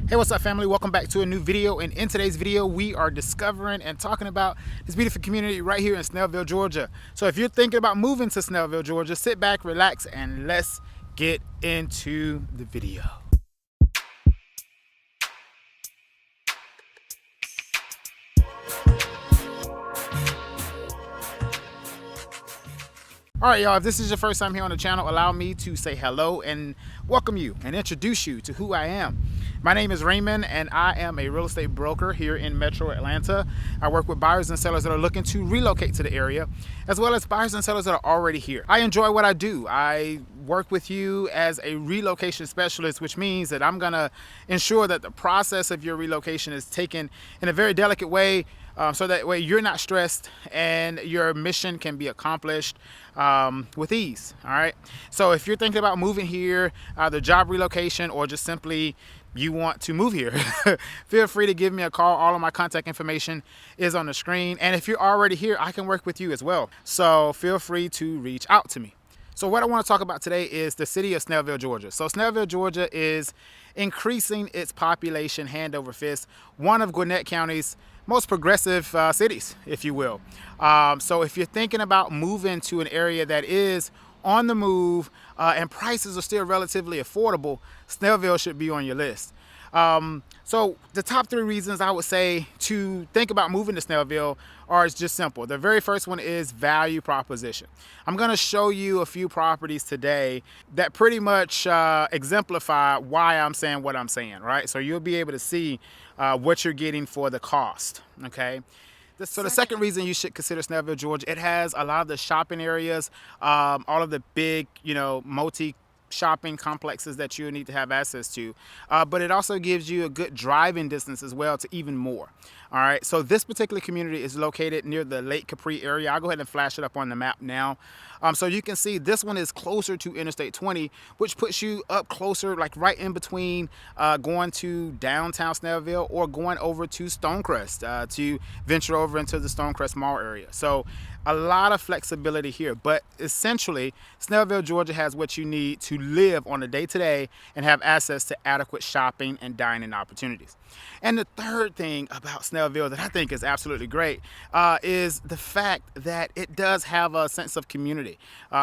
Hey, what's up, family? Welcome back to a new video. And in today's video, we are discovering and talking about this beautiful community right here in Snellville, Georgia. So if you're thinking about moving to Snellville, Georgia, sit back, relax, and let's get into the video. All right, y'all, if this is your first time here on the channel, allow me to say hello and welcome you and introduce you to who I am. My name is Raymond, and I am a real estate broker here in Metro Atlanta. I work with buyers and sellers that are looking to relocate to the area, as well as buyers and sellers that are already here. I enjoy what I do. I work with you as a relocation specialist, which means that I'm gonna ensure that the process of your relocation is taken in a very delicate way, so that way you're not stressed and your mission can be accomplished with ease. All right, so if you're thinking about moving here, either job relocation or just simply you want to move here, feel free to give me a call. All of my contact information is on the screen, and if you're already here, I can work with you as well, so feel free to reach out to me. So what I want to talk about today is the city of Snellville, Georgia. So Snellville, Georgia is increasing its population hand over fist, one of Gwinnett County's most progressive cities, if you will. So if you're thinking about moving to an area that is on the move and prices are still relatively affordable, Snellville should be on your list. So the top three reasons I would say to think about moving to Snellville are just simple. The very first one is value proposition. I'm going to show you a few properties today that pretty much exemplify why I'm saying what I'm saying, right? So you'll be able to see what you're getting for the cost, okay? So the second reason you should consider Snellville, Georgia, it has a lot of the shopping areas, all of the big, shopping complexes that you need to have access to, but it also gives you a good driving distance as well to even more. All right, so this particular community is located near the Lake Capri area. I'll go ahead and flash it up on the map now. So you can see this one is closer to Interstate 20, which puts you up closer, like right in between going to downtown Snellville or going over to Stonecrest to venture over into the Stonecrest Mall area. So a lot of flexibility here, but essentially Snellville, Georgia has what you need to live on a day-to-day and have access to adequate shopping and dining opportunities. And the third thing about Snellville that I think is absolutely great is the fact that it does have a sense of community.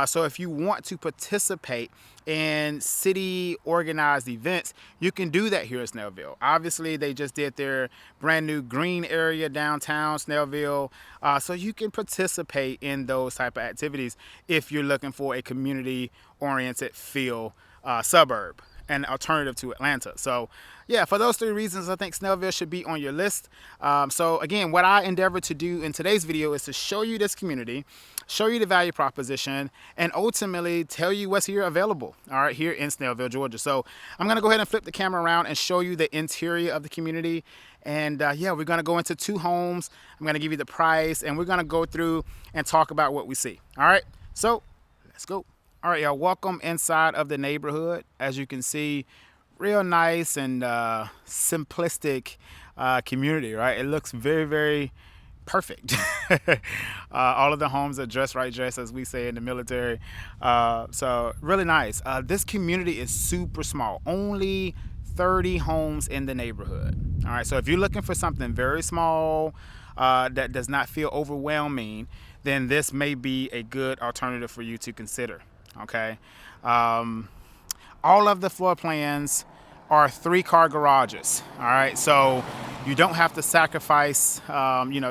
So if you want to participate in city organized events, you can do that here in Snellville. Obviously, they just did their brand new green area downtown Snellville, so you can participate in those type of activities if you're looking for a community oriented feel suburb, an alternative to Atlanta. So yeah, for those three reasons, I think Snellville should be on your list. So again, what I endeavor to do in today's video is to show you this community, show you the value proposition, and ultimately tell you what's here available, all right, here in Snellville, Georgia. So I'm gonna go ahead and flip the camera around and show you the interior of the community. And yeah, we're gonna go into two homes. I'm gonna give you the price, and we're gonna go through and talk about what we see. All right, so let's go. All right, y'all, welcome inside of the neighborhood. As you can see, real nice and simplistic community, right? It looks very, very perfect. All of the homes are dressed right dress, as we say in the military. So really nice. This community is super small, only 30 homes in the neighborhood. All right, so if you're looking for something very small that does not feel overwhelming, then this may be a good alternative for you to consider. Okay, all of the floor plans are 3-car garages. All right, so you don't have to sacrifice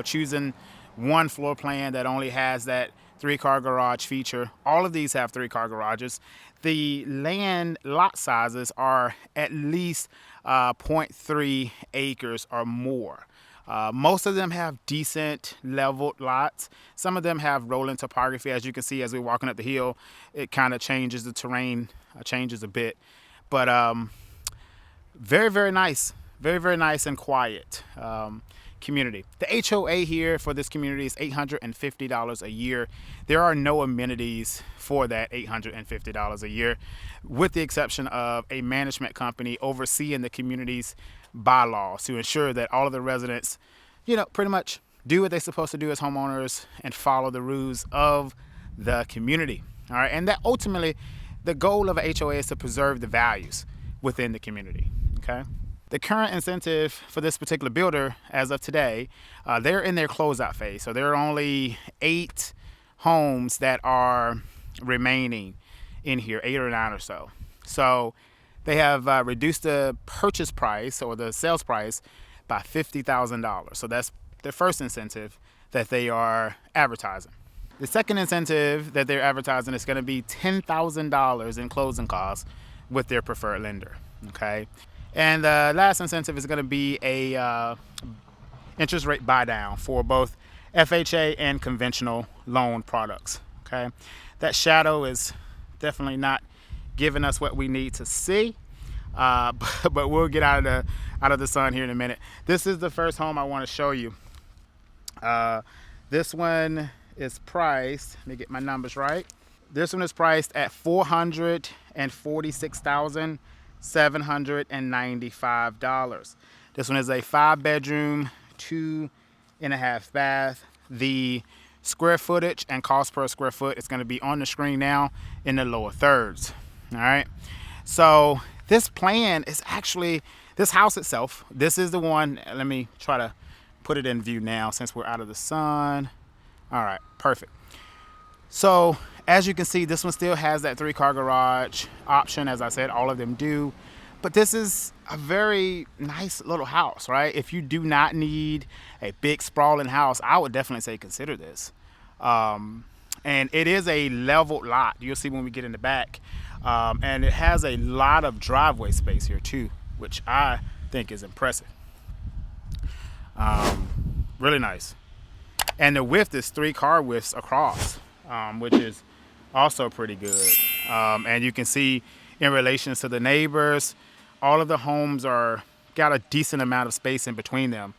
choosing one floor plan that only has that 3-car garage feature. All of these have 3-car garages. The land lot sizes are at least 0.3 acres or more. Most of them have decent leveled lots. Some of them have rolling topography. As you can see, as we're walking up the hill, it kind of changes the terrain, changes a bit. But very, very nice. Very, very nice and quiet community. The HOA here for this community is $850 a year. There are no amenities for that $850 a year, with the exception of a management company overseeing the community's bylaws to ensure that all of the residents, pretty much do what they're supposed to do as homeowners and follow the rules of the community. All right, and that ultimately, the goal of a HOA is to preserve the values within the community. Okay. The current incentive for this particular builder as of today, they're in their closeout phase. So there are only 8 homes that are remaining in here, 8 or 9 or so. So they have reduced the purchase price or the sales price by $50,000. So that's their first incentive that they are advertising. The second incentive that they're advertising is going to be $10,000 in closing costs with their preferred lender. Okay. And the last incentive is going to be a interest rate buy down for both FHA and conventional loan products. Okay. That shadow is definitely not giving us what we need to see, but we'll get out of the sun here in a minute. This is the first home I want to show you. This one is priced, let me get my numbers right. This one is priced at $446,795. This one is a 5-bedroom, 2.5 bath. The square footage and cost per square foot is going to be on the screen now in the lower thirds. All right. So this plan is actually, this house itself, this is the one, let me try to put it in view now since we're out of the sun. All right, perfect. So as you can see, this one still has that 3-car garage option. As I said, all of them do. But this is a very nice little house, right? If you do not need a big sprawling house, I would definitely say consider this. And it is a leveled lot. You'll see when we get in the back. And it has a lot of driveway space here too, which I think is impressive. Really nice. And the width is 3-car widths across, which is also pretty good. And you can see in relation to the neighbors, all of the homes got a decent amount of space in between them.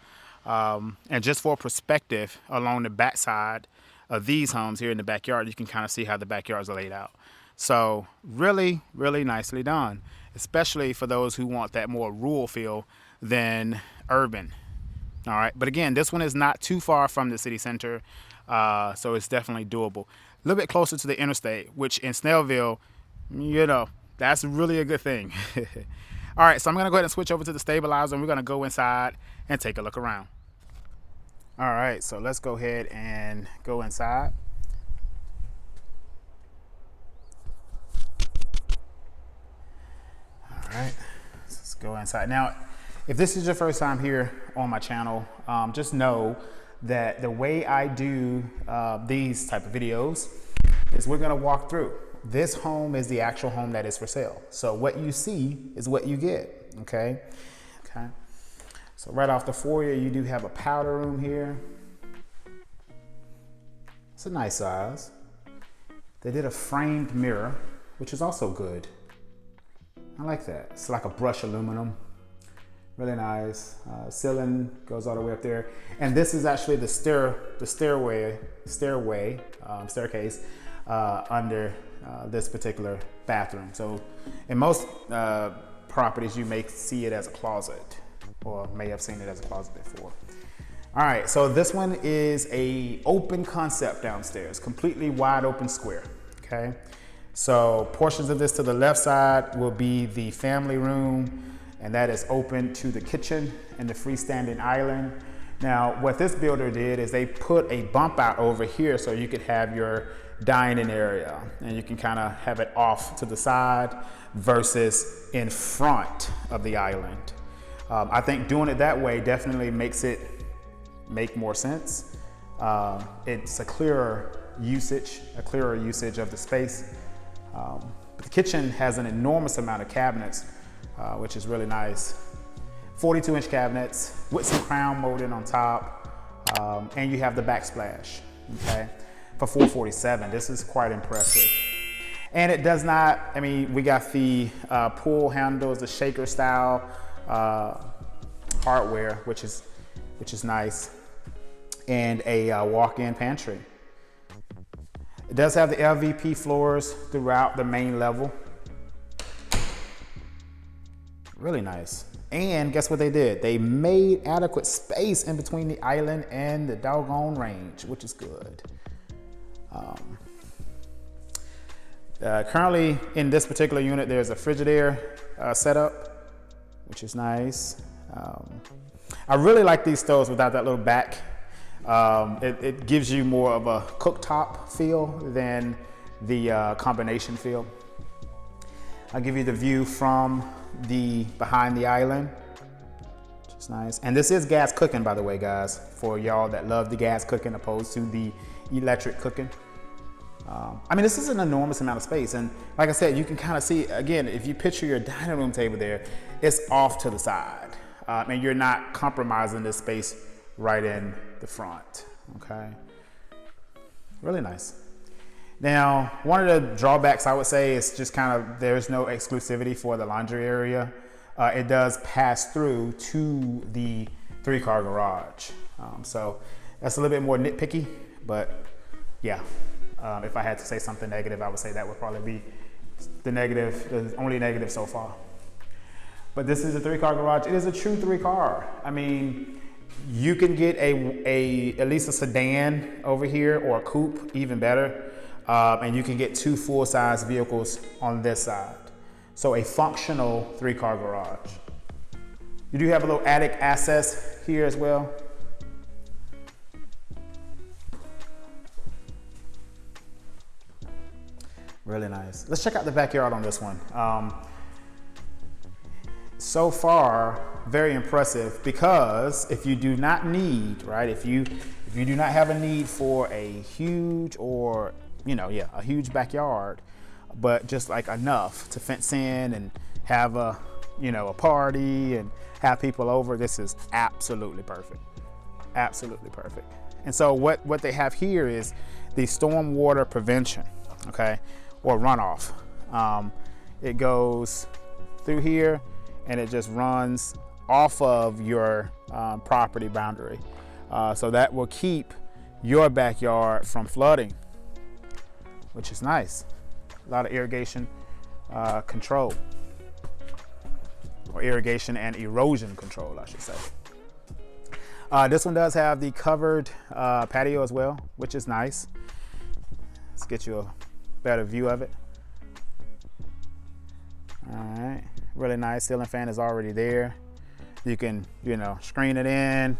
And just for perspective, along the backside of these homes here in the backyard, you can kind of see how the backyards are laid out. So really, really nicely done, especially for those who want that more rural feel than urban. All right, but again, this one is not too far from the city center, so it's definitely doable. A little bit closer to the interstate, which in Snellville, you know, that's really a good thing. All right, so I'm gonna go ahead and switch over to the stabilizer, and we're gonna go inside and take a look around. All right, so let's go ahead and go inside. All right, let's go inside. Now, if this is your first time here on my channel, just know that the way I do these type of videos is we're gonna walk through. This home is the actual home that is for sale. So what you see is what you get, okay? Okay. So right off the foyer, you do have a powder room here. It's a nice size. They did a framed mirror, which is also good. I like that. It's like a brushed aluminum. Really nice. Ceiling goes all the way up there. And this is actually the staircase under this particular bathroom. So in most properties, you may see it as a closet, or may have seen it as a closet before. All right, so this one is a open concept downstairs, completely wide open square, okay? So portions of this to the left side will be the family room, and that is open to the kitchen and the freestanding island. Now, what this builder did is they put a bump out over here so you could have your dining area, and you can kind of have it off to the side versus in front of the island. I think doing it that way definitely makes it make more sense. It's a clearer usage of the space. But the kitchen has an enormous amount of cabinets, which is really nice. 42-inch cabinets with some crown molding on top, and you have the backsplash, okay? For $447, this is quite impressive. And it does not, I mean, we got the pull handles, the shaker style hardware, which is nice, and a walk-in pantry. It does have the LVP floors throughout the main level. Really nice. And guess what they did? They made adequate space in between the island and the doggone range, which is good. Currently in this particular unit, there's a Frigidaire setup, which is nice. I really like these stoves without that little back. It gives you more of a cooktop feel than the combination feel. I'll give you the view from the behind the island, which is nice. And this is gas cooking, by the way, guys, for y'all that love the gas cooking opposed to the electric cooking. I mean, this is an enormous amount of space. And like I said, you can kind of see, again, if you picture your dining room table there, it's off to the side. And you're not compromising this space right in the front, okay? Really nice. Now, one of the drawbacks I would say is just kind of, there's no exclusivity for the laundry area. It does pass through to the 3-car garage. So that's a little bit more nitpicky, but yeah. If I had to say something negative, I would say that would probably be the only negative so far. But this is a 3-car garage. It is a true 3-car. I mean, you can get at least a sedan over here, or a coupe, even better. And you can get 2 full-size vehicles on this side. So a functional 3-car garage. You do have a little attic access here as well. Really nice. Let's check out the backyard on this one. So far, very impressive, because if you do not need, right, if you do not have a need for a huge or, a huge backyard, but just like enough to fence in and have a party and have people over, this is absolutely perfect. Absolutely perfect. And so what they have here is the storm water prevention, okay, or runoff. It goes through here and it just runs off of your property boundary. So that will keep your backyard from flooding, which is nice. A lot of irrigation control, or irrigation and erosion control, I should say. This one does have the covered patio as well, which is nice. Let's get you a better view of it. All right, really nice. Ceiling fan is already there. You can, screen it in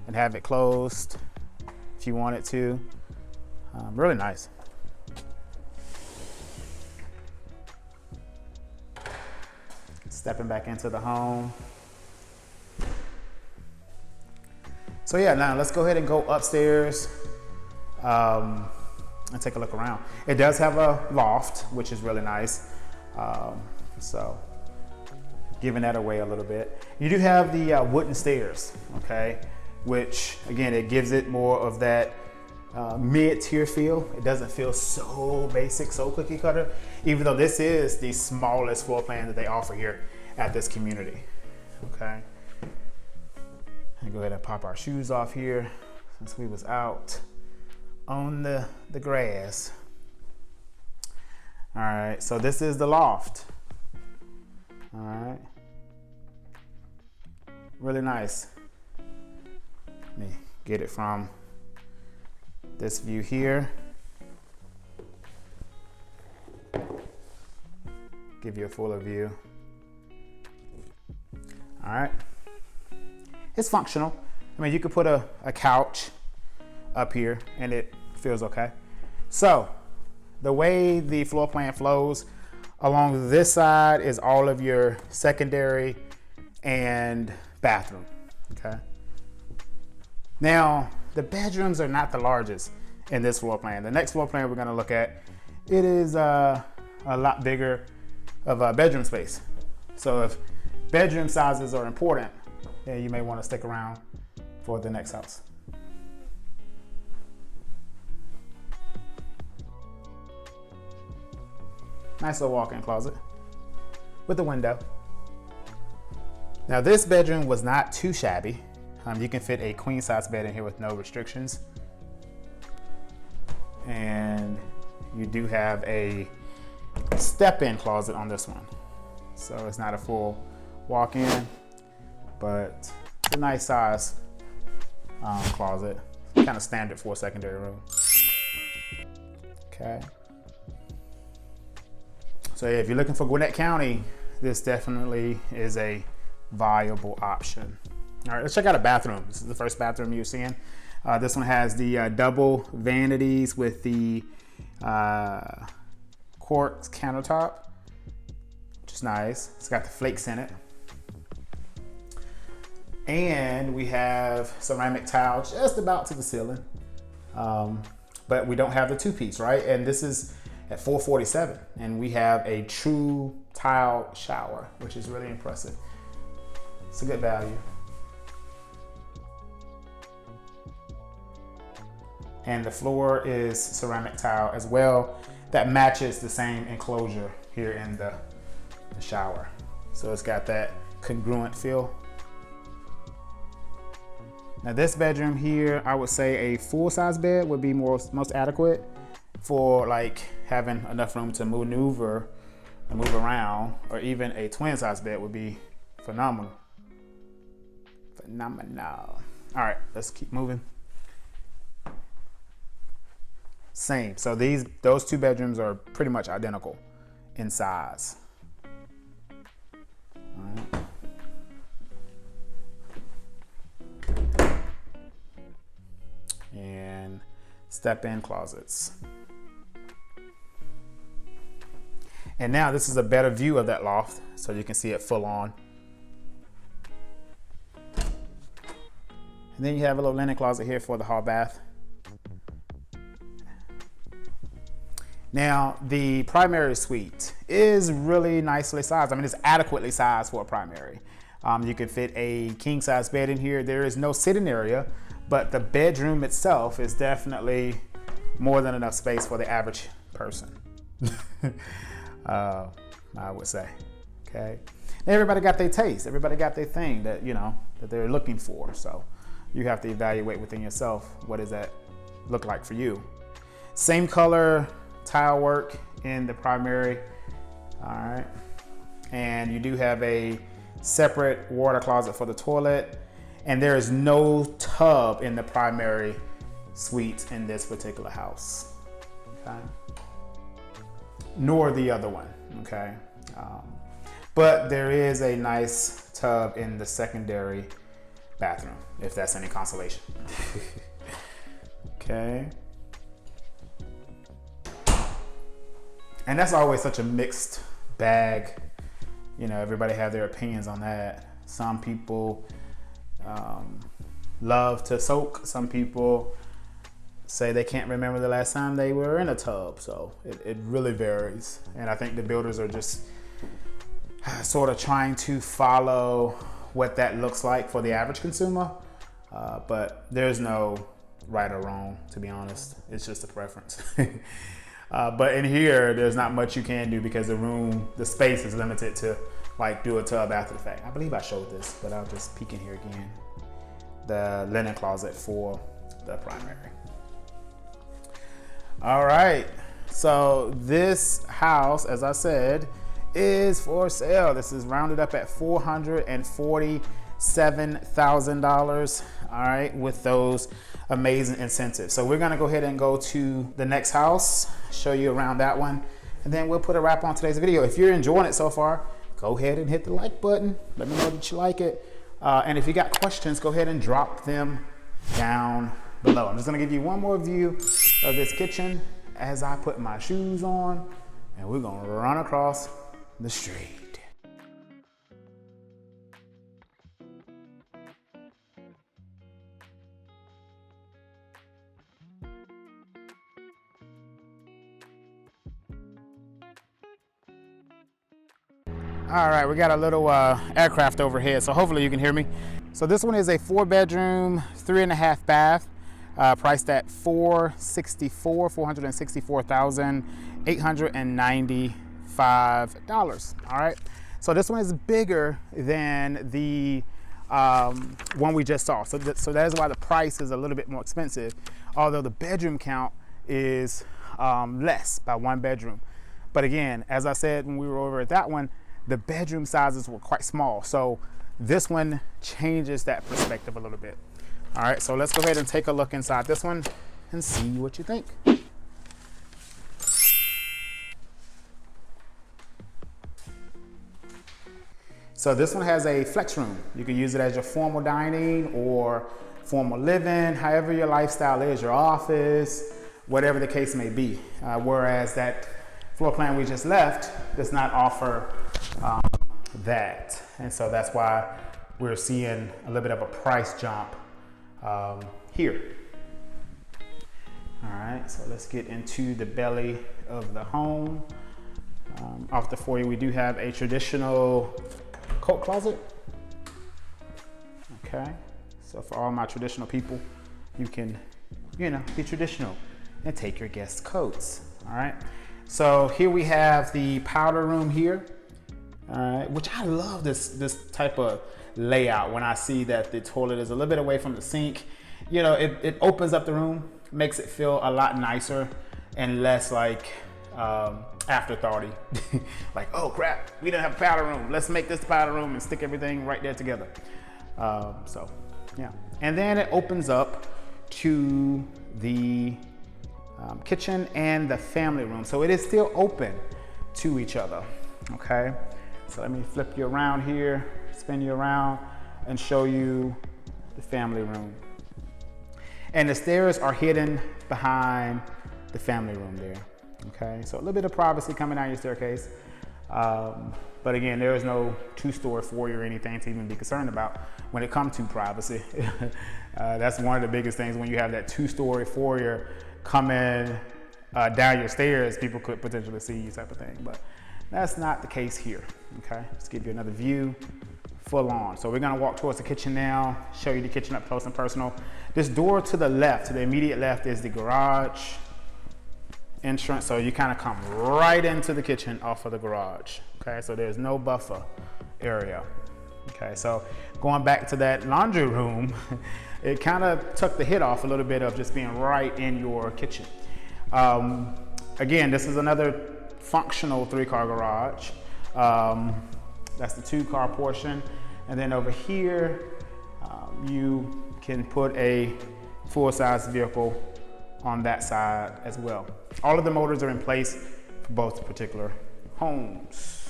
and have it closed if you wanted to. Really nice. Stepping back into the home. So yeah, now let's go ahead and go upstairs and take a look around. It does have a loft, which is really nice. So giving that away a little bit. You do have the wooden stairs, okay? Which again, it gives it more of that mid-tier feel. It doesn't feel so basic, so cookie cutter, even though this is the smallest floor plan that they offer here at this community, okay? And go ahead and pop our shoes off here since we was out on the grass. All right, so this is the loft. All right, really nice. Let me get it from this view here. Give you a fuller view. All right, it's functional. I mean, you could put a couch up here and it feels okay. So the way the floor plan flows along this side is all of your secondary and bathroom, okay? Now, the bedrooms are not the largest in this floor plan. The next floor plan we're gonna look at, it is a lot bigger of a bedroom space. So if bedroom sizes are important, then you may wanna stick around for the next house. Nice little walk-in closet with a window. Now this bedroom was not too shabby. You can fit a queen size bed in here with no restrictions. And you do have a step-in closet on this one. So it's not a full walk-in, but it's a nice size closet. Kind of standard for a secondary room. Okay. So if you're looking for Gwinnett County, this definitely is a viable option. All right, let's check out a bathroom. This is the first bathroom you're seeing. This one has the double vanities with the quartz countertop, which is nice. It's got the flakes in it. And we have ceramic tile just about to the ceiling. But we don't have the two-piece, right? And this is at $447, and we have a true tile shower, which is really impressive. It's a good value. And the floor is ceramic tile as well. That matches the same enclosure here in the shower. So it's got that congruent feel. Now this bedroom here, I would say a full-size bed would be most adequate for like having enough room to maneuver and move around, or even a twin-size bed would be phenomenal. Phenomenal. All right, let's keep moving. Same. So those two bedrooms are pretty much identical in size. All right. And step-in closets. And now this is a better view of that loft, so you can see it full on. And then you have a little linen closet here for the hall bath. Now, the primary suite is really nicely sized. I mean, it's adequately sized for a primary. You can fit a king-size bed in here. There is no sitting area, but the bedroom itself is definitely more than enough space for the average person. I would say, okay? And everybody got their taste. Everybody got their thing that, you know, that they're looking for. So you have to evaluate within yourself, what does that look like for you? Same color tile work in the primary, all right? And you do have a separate water closet for the toilet, and there is no tub in the primary suite in this particular house, okay? Nor the other one, okay? But there is a nice tub in the secondary bathroom, if that's any consolation. Okay. And that's always such a mixed bag. You know, everybody have their opinions on that. Some people love to soak. Some people say they can't remember the last time they were in a tub. So it really varies. And I think the builders are just sort of trying to follow what that looks like for the average consumer. But there's no right or wrong, to be honest. It's just a preference. But in here, there's not much you can do because the space is limited to like do a tub after the fact. I believe I showed this, but I'll just peek in here again. The linen closet for the primary. All right, so this house, as I said, is for sale. This is rounded up at $447,000, all right, with those amazing incentives. So we're gonna go ahead and go to the next house, show you around that one, and then we'll put a wrap on today's video. If you're enjoying it so far, go ahead and hit the like button. Let me know that you like it. And if you got questions, go ahead and drop them down below. I'm just gonna give you one more view of this kitchen as I put my shoes on, and we're gonna run across the street. All right, we got a little aircraft overhead, so hopefully you can hear me. So this one is a 4-bedroom, 3.5 bath, priced at $464,895. All right, so this one is bigger than the one we just saw. So that is why the price is a little bit more expensive, although the bedroom count is less by 1 bedroom. But again, as I said when we were over at that one, the bedroom sizes were quite small. So this one changes that perspective a little bit. All right, so let's go ahead and take a look inside this one and see what you think. So this one has a flex room. You can use it as your formal dining or formal living, however your lifestyle is, your office, whatever the case may be. Whereas that floor plan we just left does not offer that. And so that's why we're seeing a little bit of a price jump here. All right, so let's get into the belly of the home. Off the foyer, we do have a traditional coat closet. Okay, so for all my traditional people, you can, be traditional and take your guest coats. All right, so here we have the powder room here. All right, which I love this type of layout when I see that the toilet is a little bit away from the sink. It opens up the room, makes it feel a lot nicer and less like afterthoughty. Like, oh crap, we don't have a powder room. Let's make this powder room and stick everything right there together. So yeah, and then it opens up to the kitchen and the family room. So it is still open to each other. Okay, so let me flip you around here, spin you around and show you the family room. And the stairs are hidden behind the family room there. Okay, so a little bit of privacy coming down your staircase. But again, there is no two-story foyer or anything to even be concerned about when it comes to privacy. That's one of the biggest things when you have that two-story foyer coming down your stairs, people could potentially see you type of thing. But that's not the case here. Okay, let's give you another view. Full on. So we're gonna walk towards the kitchen now, show you the kitchen up close and personal. This door to the left, to the immediate left, is the garage entrance. So you kind of come right into the kitchen off of the garage. Okay, so there's no buffer area. Okay, so going back to that laundry room, it kind of took the hit off a little bit of just being right in your kitchen. Again, this is another functional 3-car garage. That's the 2-car portion. And then over here, you can put a full-size vehicle on that side as well. All of the motors are in place for both particular homes.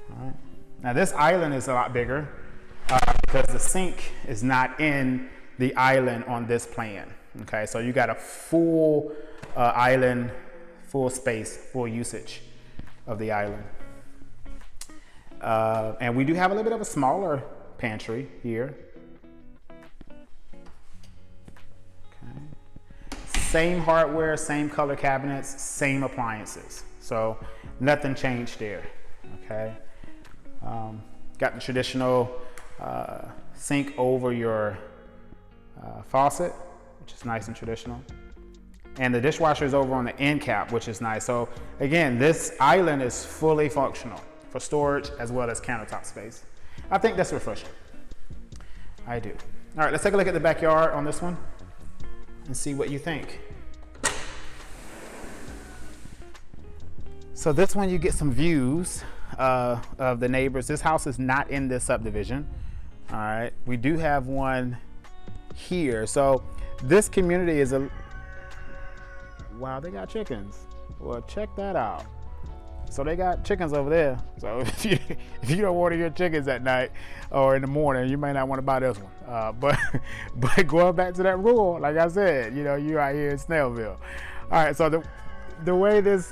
All right. Now this island is a lot bigger because the sink is not in the island on this plan. Okay, so you got a full island, full space, full usage of the island. And we do have a little bit of a smaller pantry here. Okay. Same hardware, same color cabinets, same appliances. So nothing changed there. Okay. Got the traditional sink over your faucet, which is nice and traditional. And the dishwasher is over on the end cap, which is nice. So again, this island is fully functional for storage as well as countertop space. I think that's refreshing. I do. All right, let's take a look at the backyard on this one and see what you think. So this one, you get some views of the neighbors. This house is not in this subdivision. All right, we do have one here. So this community is wow, they got chickens. Well, check that out. So they got chickens over there. So if you don't water your chickens at night or in the morning, you may not want to buy this one. But going back to that rule, like I said, you're out here in Snellville. All right, so the way this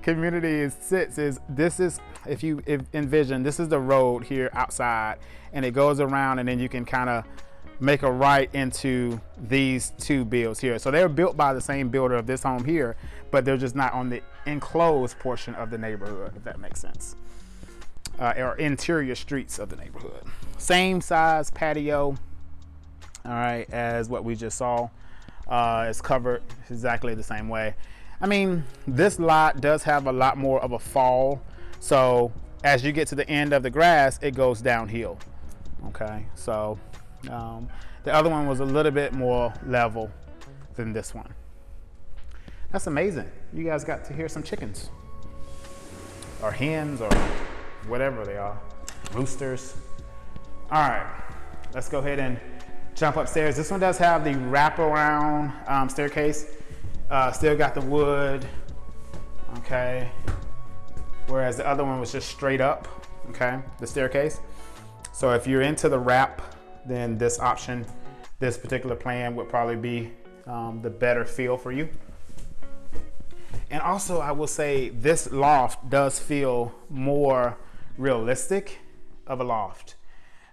community sits is, this is, if you envision, this is the road here outside, and it goes around, and then you can kind of make a right into these two builds here. So they're built by the same builder of this home here, but they're just not on the enclosed portion of the neighborhood, if that makes sense. Or interior streets of the neighborhood. Same size patio, all right, as what we just saw. It's covered exactly the same way. I mean, this lot does have a lot more of a fall. So as you get to the end of the grass, it goes downhill. Okay, so the other one was a little bit more level than this one. That's amazing. You guys got to hear some chickens or hens or whatever they are, roosters. All right, let's go ahead and jump upstairs. This one does have the wraparound staircase. Still got the wood, okay. Whereas the other one was just straight up okay, the staircase. So if you're into the wrap, then this option, this particular plan would probably be the better feel for you. And also I will say this loft does feel more realistic of a loft.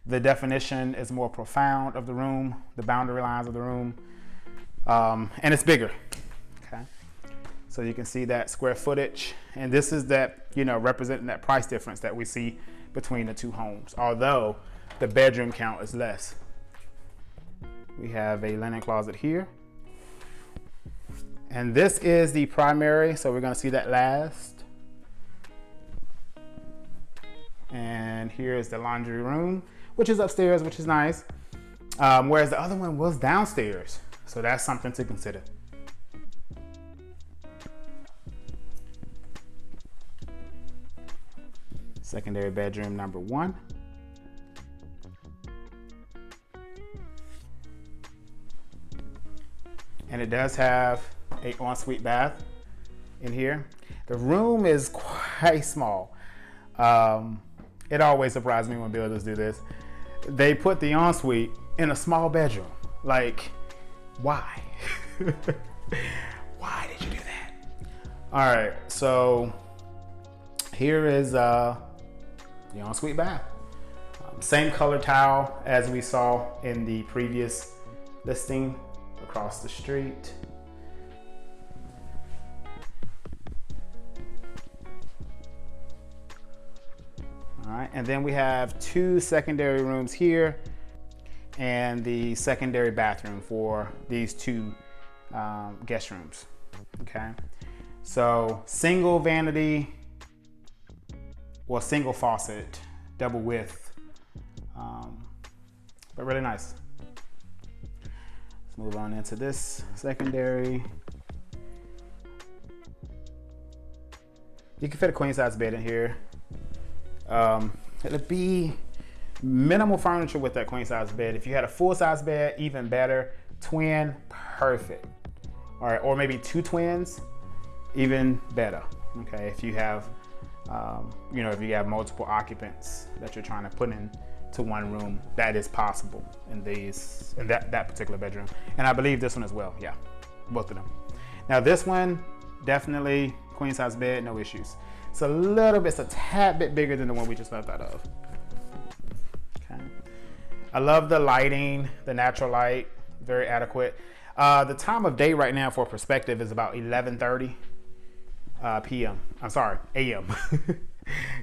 The definition is more profound of the room, the boundary lines of the room, and it's bigger, okay? So you can see that square footage, and this is that, you know, representing that price difference that we see between the two homes, although the bedroom count is less. We have a linen closet here, and this is the primary, so we're gonna see that last. And here is the laundry room, which is upstairs, which is nice. Whereas the other one was downstairs. So that's something to consider. Secondary bedroom number 1. And it does have an ensuite bath in here. The room is quite small. It always surprises me when builders do this. They put the ensuite in a small bedroom. Like, why? Why did you do that? All right, so here is the ensuite bath. Same color tile as we saw in the previous listing across the street. All right, and then we have 2 secondary rooms here and the secondary bathroom for these 2 guest rooms, okay? So single vanity, well, single faucet, double width, but really nice. Let's move on into this secondary. You can fit a queen size bed in here. It'll be minimal furniture with that queen size bed. If you had a full size bed, even better. Twin, perfect. All right, or maybe 2 twins, even better. Okay, if you have, you know, if you have multiple occupants that you're trying to put into one room, that is possible in that particular bedroom. And I believe this one as well. Yeah, both of them. Now this one, definitely queen size bed, no issues. It's a tad bit bigger than the one we just left out of. Okay. I love the lighting, the natural light, very adequate. The time of day right now for perspective is about 11:30 p.m. I'm sorry, a.m.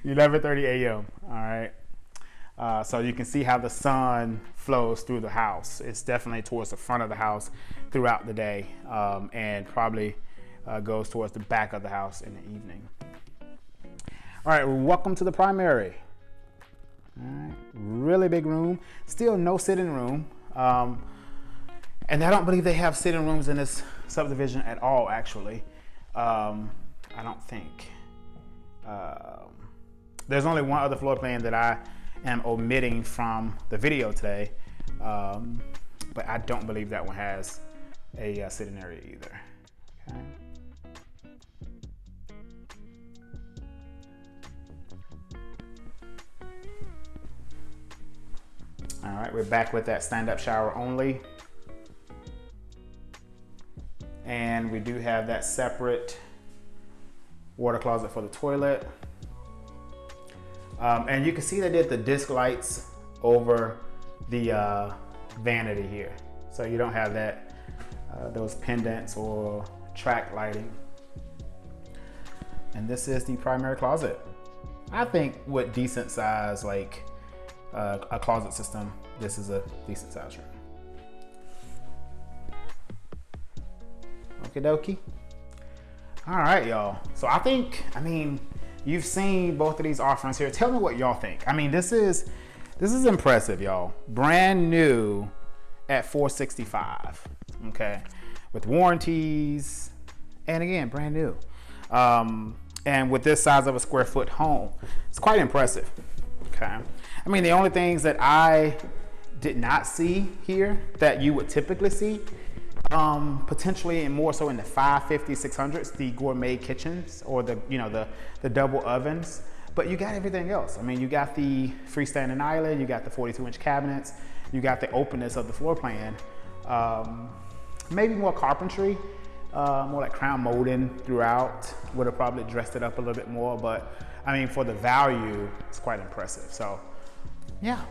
11:30 a.m. All right. So you can see how the sun flows through the house. It's definitely towards the front of the house throughout the day, and probably goes towards the back of the house in the evening. All right, welcome to the primary. All right, really big room. Still no sitting room. And I don't believe they have sitting rooms in this subdivision at all, actually. I don't think. There's only one other floor plan that I am omitting from the video today. But I don't believe that one has a sitting area either. Okay. All right, we're back with that stand-up shower only. And we do have that separate water closet for the toilet. And you can see they did the disc lights over the vanity here. So you don't have that, those pendants or track lighting. And this is the primary closet. I think with decent size, like a closet system, this is a decent size room. Okie dokie. All right, y'all. So I mean, you've seen both of these offerings here. Tell me what y'all think. I mean, this is impressive, y'all. Brand new at $465. Okay, with warranties, and again, brand new. And with this size of a square foot home, it's quite impressive. Okay. I mean, the only things that I did not see here that you would typically see, potentially and more so in the 550, 600s, the gourmet kitchens or the double ovens. but you got everything else. I mean, you got the freestanding island, you got the 42-inch cabinets, you got the openness of the floor plan, maybe more carpentry, more like crown molding throughout. Would have probably dressed it up a little bit more, but I mean, for the value, it's quite impressive. So yeah.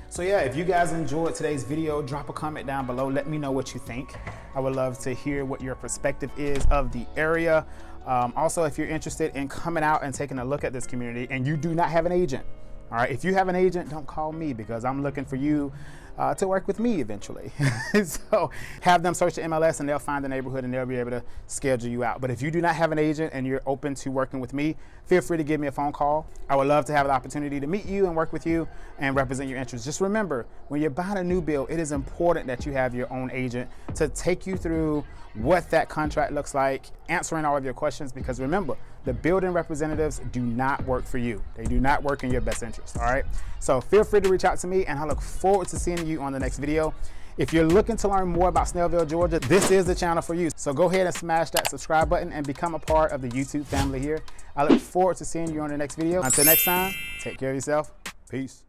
So yeah, if you guys enjoyed today's video, drop a comment down below. Let me know what you think. I would love to hear what your perspective is of the area. Also, if you're interested in coming out and taking a look at this community and you do not have an agent, all right, if you have an agent, don't call me because I'm looking for you to work with me eventually. So have them search the MLS and they'll find the neighborhood and they'll be able to schedule you out. But if you do not have an agent and you're open to working with me, feel free to give me a phone call. I would love to have the opportunity to meet you and work with you and represent your interests. Just remember, when you're buying a new build, it is important that you have your own agent to take you through what that contract looks like, answering all of your questions, because remember, the building representatives do not work for you. They do not work in your best interest, all right? So feel free to reach out to me and I look forward to seeing you on the next video. If you're looking to learn more about Snellville, Georgia, this is the channel for you. So go ahead and smash that subscribe button and become a part of the YouTube family here. I look forward to seeing you on the next video. Until next time, take care of yourself. Peace.